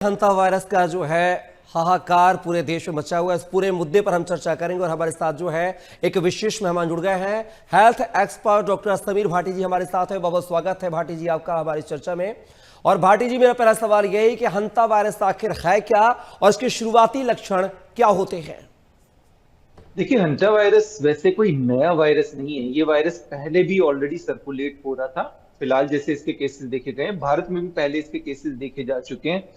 हंता virus का जो है हाहाकार पूरे देश में मचा हुआ है। इस पूरे मुद्दे पर हम चर्चा करेंगे और हमारे साथ जो है एक विशेष मेहमान जुड़ गए हैं। Health expert doctor Sameer Bhati ji हमारे साथ है। बहुत स्वागत है भाटी जी आपका हमारी चर्चा में। और भाटी जी, मेरा पहला सवाल यही कि हंता वायरस आखिर है क्या और इसके शुरुआती लक्षण क्या होते हैं? देखिए, हंटा वायरस वैसे कोई नया वायरस नहीं है। ये वायरस पहले भी ऑलरेडी सर्कुलेट हो रहा था। फिलहाल जैसे इसके केसेस देखे गए हैं, भारत में भी पहले इसके केसेस देखे जा चुके हैं।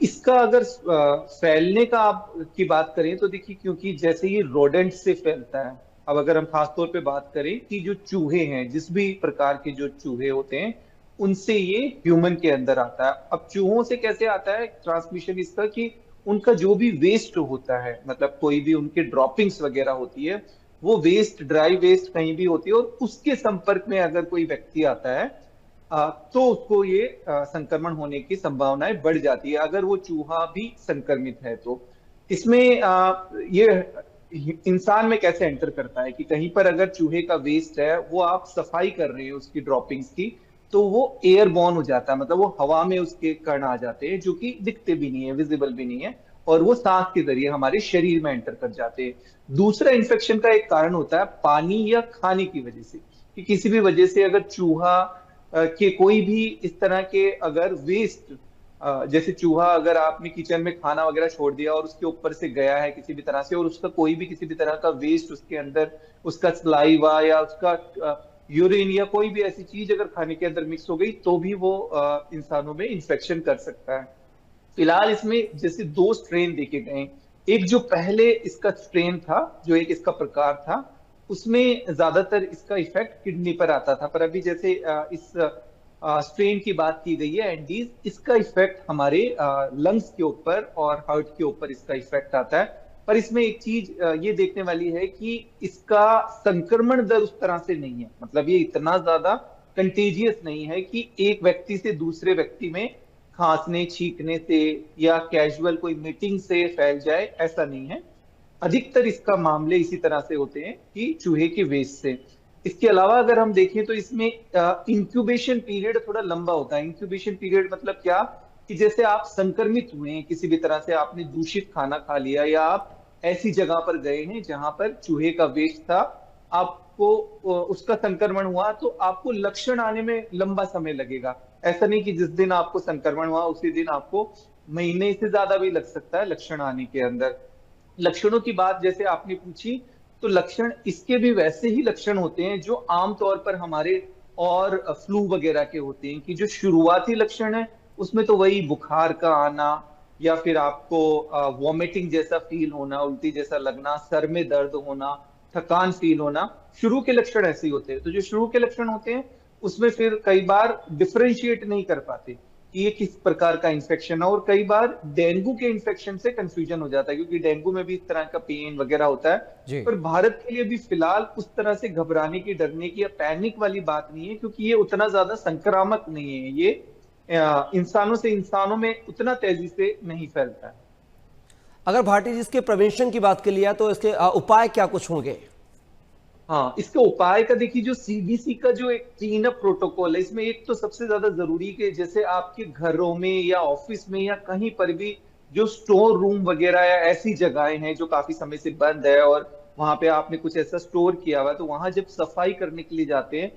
इसका अगर फैलने का आप की बात करें तो देखिए, क्योंकि जैसे ये रोडेंट से फैलता है। अब अगर हम खास तौर पे बात करें कि जो चूहे हैं, जिस भी प्रकार के जो चूहे होते हैं, उनसे ये ह्यूमन के अंदर आता है। अब चूहों से कैसे आता है ट्रांसमिशन इसका, कि उनका जो भी वेस्ट होता है, मतलब कोई भी उनके ड्रॉपिंग्स वगैरह होती है, वो वेस्ट, ड्राई वेस्ट कहीं भी होती है, और उसके संपर्क में अगर कोई व्यक्ति आता है तो उसको ये संक्रमण होने की संभावनाएं बढ़ जाती है, अगर वो चूहा भी संक्रमित है तो। इसमें ये इंसान में कैसे एंटर करता है कि कहीं पर अगर चूहे का वेस्ट है, वो आप सफाई कर रहे हैं उसकी ड्रॉपिंग्स की, तो वो एयरबॉर्न हो जाता है। मतलब वो हवा में उसके कण आ जाते हैं, जो कि दिखते भी नहीं है, विजिबल भी नहीं है, और वो सांस के जरिए हमारे शरीर में एंटर कर जाते हैं। दूसरा इन्फेक्शन का एक कारण होता है पानी या खाने की वजह से, कि किसी भी वजह से अगर चूहा के कोई भी इस तरह के अगर वेस्ट, जैसे चूहा अगर आपने किचन में खाना वगैरह छोड़ दिया और उसके ऊपर से गया है किसी भी तरह से, और उसका कोई भी किसी भी तरह का वेस्ट उसके अंदर, उसका सलाइवा या उसका यूरिन या कोई भी ऐसी चीज अगर खाने के अंदर मिक्स हो गई, तो भी वो इंसानों में इंफेक्शन कर सकता है। फिलहाल इसमें जैसे दो स्ट्रेन देखे गए। एक जो पहले इसका स्ट्रेन था, जो एक इसका प्रकार था, उसमें ज्यादातर इसका इफेक्ट किडनी पर आता था। पर अभी जैसे इस स्ट्रेन की बात की गई है एंडीज, इसका इफेक्ट हमारे लंग्स के ऊपर और हार्ट के ऊपर इसका इफेक्ट आता है। पर इसमें एक चीज ये देखने वाली है कि इसका संक्रमण दर उस तरह से नहीं है। मतलब ये इतना ज्यादा कंटेजियस नहीं है कि एक व्यक्ति से दूसरे व्यक्ति में खांसने छींकने से या कैजुअल कोई मीटिंग से फैल जाए, ऐसा नहीं है। अधिकतर इसका मामले इसी तरह से होते हैं कि चूहे के वेस्ट से। इसके अलावा अगर हम देखें तो इसमें इंक्यूबेशन पीरियड थोड़ा लंबा होता है। इंक्यूबेशन पीरियड मतलब क्या, कि जैसे आप संक्रमित हुए हैं किसी भी तरह से, आपने दूषित खाना खा लिया या आप ऐसी जगह पर गए हैं जहां पर चूहे का वेस्ट था, आपको उसका संक्रमण हुआ, तो आपको लक्षण आने में लंबा समय लगेगा। ऐसा नहीं कि जिस दिन आपको संक्रमण हुआ उसी दिन आपको, महीने से ज्यादा भी लग सकता है लक्षण आने के अंदर। लक्षणों की बात जैसे आपने पूछी, तो लक्षण इसके भी वैसे ही लक्षण होते हैं जो आमतौर पर हमारे और फ्लू वगैरह के होते हैं, कि जो शुरुआती लक्षण है उसमें तो वही बुखार का आना, या फिर आपको वॉमिटिंग जैसा फील होना, उल्टी जैसा लगना, सर में दर्द होना, थकान फील होना, शुरू के लक्षण ऐसे ही होते हैं। तो जो शुरू के लक्षण होते हैं उसमें फिर कई बार डिफरेंशिएट नहीं कर पाते कि ये किस प्रकार का इन्फेक्शन है, और कई बार डेंगू के इन्फेक्शन से कंफ्यूजन हो जाता है, क्योंकि डेंगू में भी इस तरह का पेन वगैरह होता है। जी। पर भारत के लिए भी फिलहाल उस तरह से घबराने की, डरने की या पैनिक वाली बात नहीं है, क्योंकि ये उतना ज्यादा संक्रामक नहीं है। ये इंसानों से इंसानों में उतना तेजी से नहीं फैलता है। अगर भाटी जी इसके प्रिवेंशन की बात कर लिया तो इसके उपाय क्या कुछ होंगे? हाँ, इसके उपाय का देखिए, जो सीडीसी का जो एक क्लीन अप प्रोटोकॉल है, इसमें एक तो सबसे ज्यादा जरूरी कि जैसे आपके घरों में या ऑफिस में या कहीं पर भी जो स्टोर रूम वगैरह या ऐसी जगहें हैं जो काफी समय से बंद है, और वहां पे आपने कुछ ऐसा स्टोर किया हुआ है, तो वहां जब सफाई करने के लिए जाते हैं,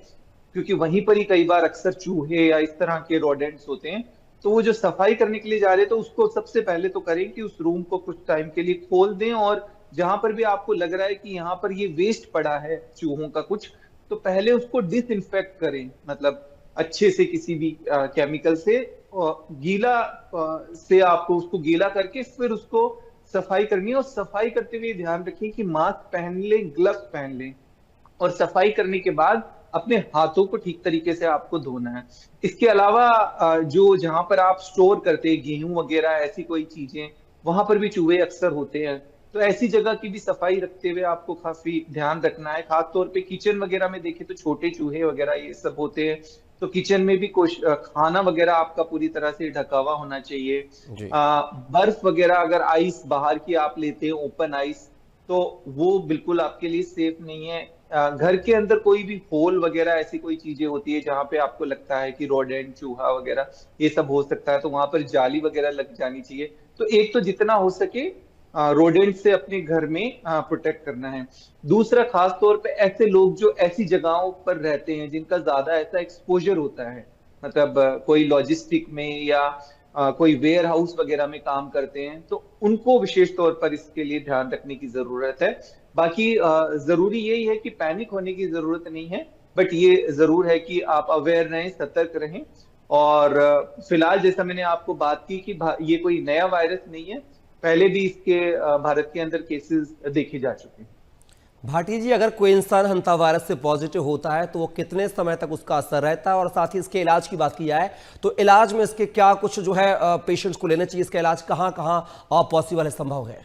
क्योंकि वहीं पर ही कई बार अक्सर चूहे या इस तरह के रोडेंट्स होते हैं, तो वो जो सफाई करने के लिए जा रहे हैं, तो उसको सबसे पहले तो करें कि उस रूम को कुछ टाइम के लिए खोल दें, और जहां पर भी आपको लग रहा है कि यहाँ पर ये वेस्ट पड़ा है चूहों का कुछ, तो पहले उसको डिसइंफेक्ट करें। मतलब अच्छे से किसी भी केमिकल से गीला से आपको उसको गीला करके फिर उसको सफाई करनी है। और सफाई करते हुए ध्यान रखें कि मास्क पहन लें, ग्लव्स पहन लें, और सफाई करने के बाद अपने हाथों को ठीक तरीके से आपको धोना है। इसके अलावा जो जहां पर आप स्टोर करते हैं गेहूं वगैरह, ऐसी कोई चीजें, वहां पर भी चूहे अक्सर होते हैं, तो ऐसी जगह की भी सफाई रखते हुए आपको काफी ध्यान रखना है। खास तौर पे किचन वगैरह में देखें तो छोटे चूहे वगैरह ये सब होते हैं, तो किचन में भी खाना वगैरह आपका पूरी तरह से ढका हुआ होना चाहिए। जी। बर्फ वगैरह अगर आइस बाहर की आप लेते हैं, ओपन आइस, तो वो बिल्कुल आपके लिए सेफ नहीं है। घर के अंदर कोई भी होल वगैरह ऐसी कोई चीजें होती है जहां पे आपको लगता है कि रोडेंट चूहा वगैरह ये सब हो सकता है, तो वहां पर जाली वगैरह लग जानी चाहिए। तो एक तो जितना हो सके रोडेंट से अपने घर में प्रोटेक्ट करना है। दूसरा, खास तौर पे ऐसे लोग जो ऐसी जगहों पर रहते हैं जिनका ज्यादा ऐसा एक्सपोजर होता है, मतलब कोई लॉजिस्टिक में या कोई वेयर हाउस वगैरह में काम करते हैं, तो उनको विशेष तौर पर इसके लिए ध्यान रखने की जरूरत है। बाकी जरूरी यही है कि पैनिक होने की जरूरत नहीं है, बट ये जरूर है कि आप अवेयर रहें, सतर्क रहें। और फिलहाल जैसा मैंने आपको बात की कि ये कोई नया वायरस नहीं है, पहले भी इसके भारत के अंदर केसेस देखे जा चुके हैं। भाटी जी, अगर कोई इंसान हंता वायरस से पॉजिटिव होता है तो वो कितने समय तक उसका असर रहता है, और साथ ही इसके इलाज की बात की जाए तो इलाज में इसके क्या कुछ जो है पेशेंट्स को लेना चाहिए, इसका इलाज कहाँ कहाँ पॉसिबल है, संभव है?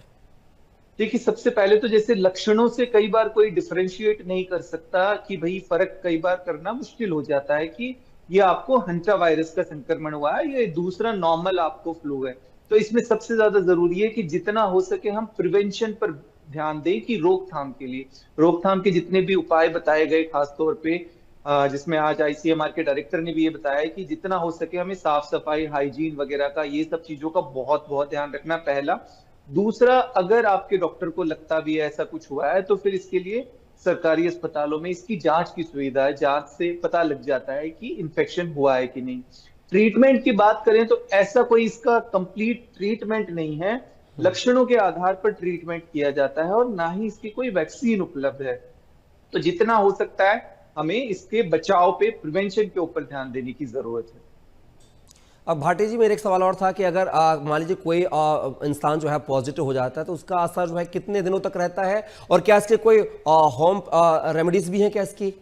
देखिए, सबसे पहले तो जैसे लक्षणों से कई बार कोई डिफरेंशिएट नहीं कर सकता कि भाई फर्क कई बार करना मुश्किल हो जाता है कि ये आपको हंटा वायरस का संक्रमण हुआ है, ये दूसरा नॉर्मल आपको फ्लू है। तो इसमें सबसे ज्यादा जरूरी है कि जितना हो सके हम प्रिवेंशन पर ध्यान दें, कि रोकथाम के जितने भी उपाय बताए गए, खास तौर पे जिसमें आज आईसीएमआर के डायरेक्टर ने भी ये बताया कि जितना हो सके हमें साफ सफाई, हाइजीन वगैरह का, ये सब चीजों का बहुत बहुत ध्यान रखना, पहला। दूसरा, अगर आपके डॉक्टर को लगता भी है ऐसा कुछ हुआ है, तो फिर इसके लिए सरकारी अस्पतालों में इसकी जांच की सुविधा है, जांच से पता लग जाता है कि इन्फेक्शन हुआ है कि नहीं। ट्रीटमेंट की बात करें तो ऐसा कोई इसका कंप्लीट ट्रीटमेंट नहीं है, लक्षणों के आधार पर ट्रीटमेंट किया जाता है, और ना ही इसकी कोई वैक्सीन उपलब्ध है। तो जितना हो सकता है हमें इसके बचाव पे, प्रिवेंशन के ऊपर ध्यान देने की जरूरत है। अब भाटी जी, मेरा एक सवाल और था कि अगर मान लीजिए कोई इंसान जो है पॉजिटिव हो जाता है तो उसका असर जो है कितने दिनों तक रहता है, और क्या इसके कोई होम रेमेडीज भी हैं क्या इसकी?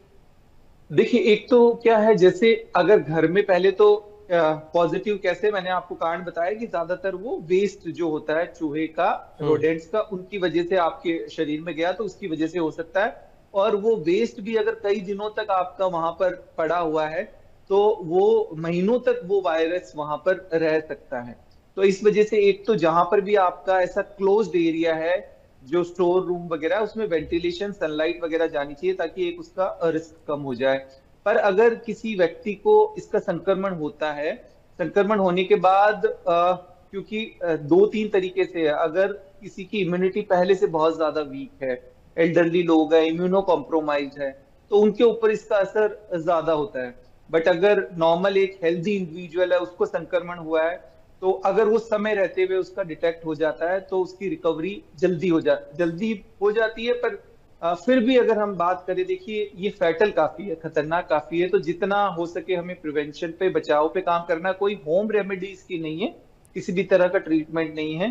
देखिए, एक तो क्या है, जैसे अगर घर में, पहले तो पॉजिटिव कैसे, मैंने आपको कारण बताया कि ज्यादातर वो वेस्ट जो होता है चूहे का, रोडेंट्स का, उनकी वजह से आपके शरीर में गया, तो उसकी वजह से हो सकता है। और वो वेस्ट भी अगर कई दिनों तक आपका वहां पर पड़ा हुआ है, तो वो महीनों तक वो वायरस वहां पर रह सकता है। तो इस वजह से एक तो जहां पर भी आपका ऐसा क्लोज्ड एरिया है, जो स्टोर रूम वगैरह, उसमें वेंटिलेशन, सनलाइट वगैरह जानी चाहिए, ताकि एक उसका रिस्क कम हो जाए। पर अगर किसी व्यक्ति को इसका संक्रमण होता है, संक्रमण होने के बाद क्योंकि दो तीन तरीके से है, अगर किसी की इम्यूनिटी पहले से बहुत ज्यादा वीक है, एल्डरली लोग है, इम्यूनो कॉम्प्रोमाइज है, तो उनके ऊपर इसका असर ज्यादा होता है। बट अगर नॉर्मल एक हेल्दी इंडिविजुअल है, उसको संक्रमण हुआ है, तो अगर वो समय रहते हुए उसका डिटेक्ट हो जाता है, तो उसकी रिकवरी जल्दी हो जाती है। पर फिर भी अगर हम बात करें, देखिए ये फैटल काफी है, खतरनाक काफी है, तो जितना हो सके हमें प्रिवेंशन पे, बचाव पे काम करना। कोई होम रेमेडीज की नहीं है, किसी भी तरह का ट्रीटमेंट नहीं है,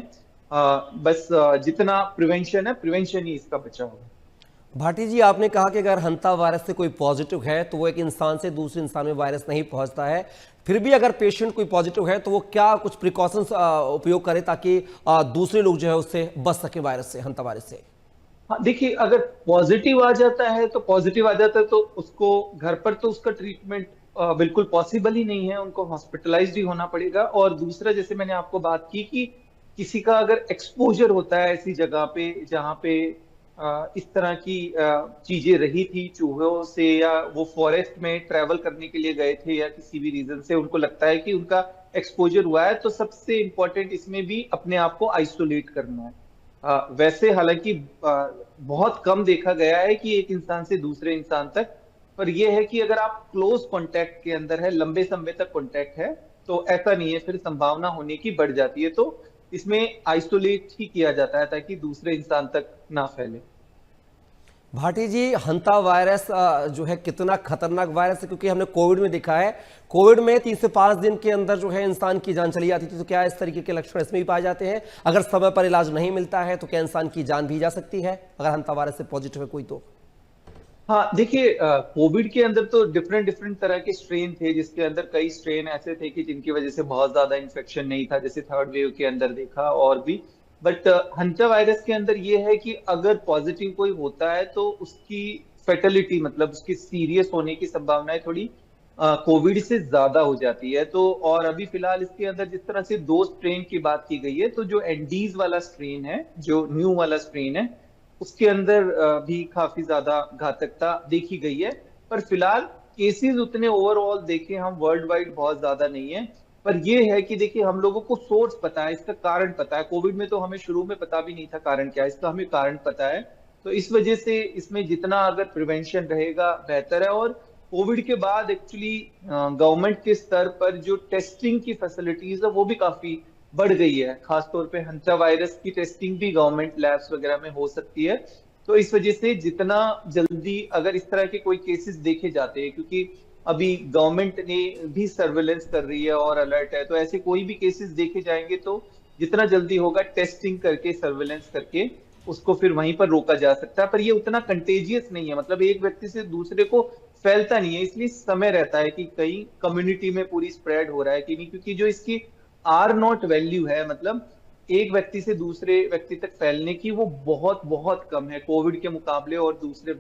बस जितना प्रिवेंशन है, प्रिवेंशन ही इसका बचाव है। भाटी जी, आपने कहा कि अगर हंता वायरस से कोई पॉजिटिव है तो वो एक इंसान से दूसरे इंसान में वायरस नहीं पहुंचता है, फिर भी अगर पेशेंट कोई पॉजिटिव है तो वो क्या कुछ प्रिकॉशंस उपयोग करे ताकि दूसरे लोग जो है उससे बच सके, वायरस से, हंता वायरस से? हाँ, देखिए, अगर पॉजिटिव आ जाता है तो उसको घर पर तो उसका ट्रीटमेंट बिल्कुल पॉसिबल ही नहीं है, उनको हॉस्पिटलाइज्ड ही होना पड़ेगा। और दूसरा, जैसे मैंने आपको बात की कि किसी का अगर एक्सपोजर होता है ऐसी जगह पे जहाँ पे इस तरह की चीजें रही थी चूहों से, या वो फॉरेस्ट में ट्रेवल करने के लिए गए थे, या किसी भी रीजन से उनको लगता है कि उनका एक्सपोजर हुआ है, तो सबसे इम्पोर्टेंट इसमें भी अपने आप को आइसोलेट करना है। वैसे हालांकि बहुत कम देखा गया है कि एक इंसान से दूसरे इंसान तक, पर यह है कि अगर आप क्लोज कांटेक्ट के अंदर है, लंबे समय तक कांटेक्ट है, तो ऐसा नहीं है, फिर संभावना होने की बढ़ जाती है। तो इसमें आइसोलेट ही किया जाता है ताकि दूसरे इंसान तक ना फैले। भाटी जी, हंता वायरस जो है कितना खतरनाक वायरस है, क्योंकि हमने कोविड में देखा है, कोविड में 3 से 5 दिन के अंदर जो है इंसान की जान चली जाती थी। तो क्या इस तरीके के लक्षण इसमें भी पाए जाते हैं? अगर समय पर इलाज नहीं मिलता है तो क्या इंसान की जान भी जा सकती है अगर हंता वायरस से पॉजिटिव है कोई तो? हाँ, देखिए, कोविड के अंदर तो डिफरेंट डिफरेंट तरह के स्ट्रेन थे, जिसके अंदर कई स्ट्रेन ऐसे थे कि जिनकी वजह से बहुत ज्यादा इन्फेक्शन नहीं था, जैसे थर्ड वेव के अंदर देखा और भी। बट हंटा वायरस के अंदर ये है कि अगर पॉजिटिव कोई होता है तो उसकी फेटेलिटी, मतलब उसकी सीरियस होने की संभावनाएं थोड़ी कोविड से ज्यादा हो जाती है। तो और अभी फिलहाल इसके अंदर जिस तरह से 2 स्ट्रेन की बात की गई है, तो जो एंडीज वाला स्ट्रेन है, जो न्यू वाला स्ट्रेन है, उसके अंदर भी काफी ज्यादा घातकता देखी गई है। पर फिलहाल केसेस उतने ओवरऑल देखें हम वर्ल्ड वाइड बहुत ज्यादा नहीं है। पर ये है कि देखिए हम लोगों को सोर्स पता है, इसका कारण पता है। कोविड में तो हमें शुरू में पता भी नहीं था कारण क्या है, इसका हमें कारण पता है। तो इस वजह से इसमें जितना अगर प्रिवेंशन रहेगा बेहतर है। और कोविड के बाद एक्चुअली गवर्नमेंट के स्तर पर जो टेस्टिंग की फैसिलिटीज है वो भी काफी बढ़ गई है। खासतौर पे हंटा वायरस की टेस्टिंग भी गवर्नमेंट लैब्स वगैरह में हो सकती है। तो इस वजह से जितना जल्दी अगर इस तरह के कोई केसेस देखे जाते हैं, क्योंकि अभी गवर्नमेंट ने भी सर्वेलेंस कर रही है और अलर्ट है, तो ऐसे कोई भी केसेस देखे जाएंगे तो जितना जल्दी होगा टेस्टिंग करके सर्वेलेंस करके उसको फिर वहीं पर रोका जा सकता है। पर ये उतना कंटेजियस नहीं है, मतलब एक व्यक्ति से दूसरे को फैलता नहीं है, इसलिए समय रहता है कि कहीं कम्युनिटी में पूरी स्प्रेड हो रहा है कि नहीं। क्योंकि जो इसकी आर नॉट वैल्यू है, मतलब एक व्यक्ति से दूसरे व्यक्ति तक फैलने की, वो बहुत बहुत कम है कोविड के मुकाबले और दूसरे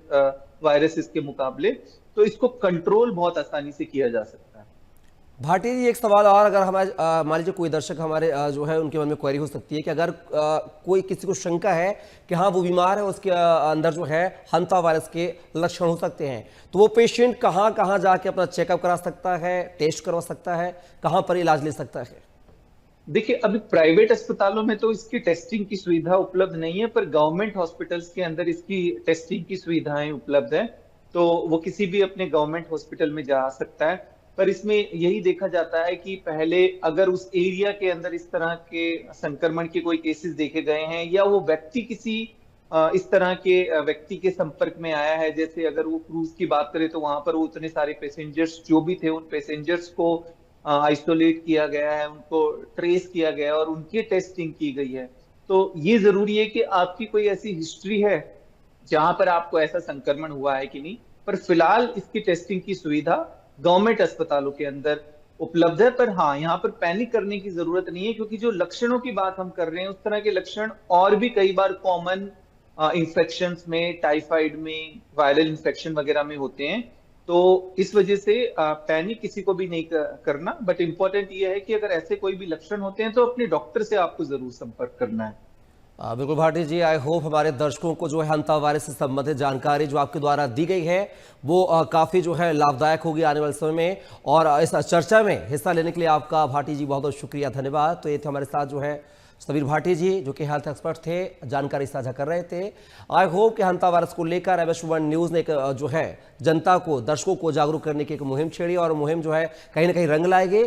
वायरसेस के मुकाबले। तो इसको कंट्रोल बहुत आसानी से किया जा सकता है। भाटी जी, एक सवाल और, अगर हमारे मान लीजिए कोई दर्शक हमारे जो है उनके मन में क्वेरी हो सकती है कि अगर कोई किसी को शंका है कि हाँ वो बीमार है, उसके अंदर जो है हंता वायरस के लक्षण हो सकते हैं, तो वो पेशेंट कहाँ कहाँ जाके अपना चेकअप करा सकता है, टेस्ट करवा सकता है, कहाँ पर इलाज ले सकता है? देखिए अभी प्राइवेट अस्पतालों में तो इसकी टेस्टिंग की सुविधा उपलब्ध नहीं है, पर गवर्नमेंट हॉस्पिटल्स के अंदर इसकी टेस्टिंग की सुविधाएं उपलब्ध है। तो वो किसी भी अपने गवर्नमेंट हॉस्पिटल में जा सकता है। पर इसमें यही देखा जाता है कि पहले अगर उस एरिया के अंदर इस तरह के संक्रमण के कोई केसेस देखे गए हैं, या वो व्यक्ति किसी इस तरह के व्यक्ति के संपर्क में आया है, जैसे अगर वो क्रूज की बात करें तो वहां पर वो उतने सारे पैसेंजर्स जो भी थे, उन पैसेंजर्स को आइसोलेट किया गया है, उनको ट्रेस किया गया है और उनकी टेस्टिंग की गई है। तो ये जरूरी है कि आपकी कोई ऐसी हिस्ट्री है जहां पर आपको ऐसा संक्रमण हुआ है कि नहीं। पर फिलहाल इसकी टेस्टिंग की सुविधा गवर्नमेंट अस्पतालों के अंदर उपलब्ध है। पर हाँ, यहाँ पर पैनिक करने की जरूरत नहीं है, क्योंकि जो लक्षणों की बात हम कर रहे हैं उस तरह के लक्षण और भी कई बार कॉमन इंफेक्शंस में, टाइफाइड में, वायरल इंफेक्शन वगैरह में होते हैं। तो इस वजह से पैनिक किसी को भी नहीं करना। बट इंपॉर्टेंट ये है कि अगर ऐसे कोई भी लक्षण होते हैं तो अपने डॉक्टर से आपको जरूर संपर्क करना है। बिल्कुल भाटी जी, आई होप हमारे दर्शकों को जो है हंता वायरस से संबंधित जानकारी जो आपके द्वारा दी गई है वो काफ़ी जो है लाभदायक होगी आने वाले समय में। और इस चर्चा में हिस्सा लेने के लिए आपका भाटी जी बहुत बहुत शुक्रिया, धन्यवाद। तो ये थे हमारे साथ जो है समीर भाटी जी, जो कि हेल्थ एक्सपर्ट थे, जानकारी साझा कर रहे थे। आई होप कि हंता वायरस को लेकर एवं न्यूज़ ने एक जो है जनता को, दर्शकों को जागरूक करने की एक मुहिम छेड़ी और मुहिम जो है कहीं ना कहीं रंग लाएगी।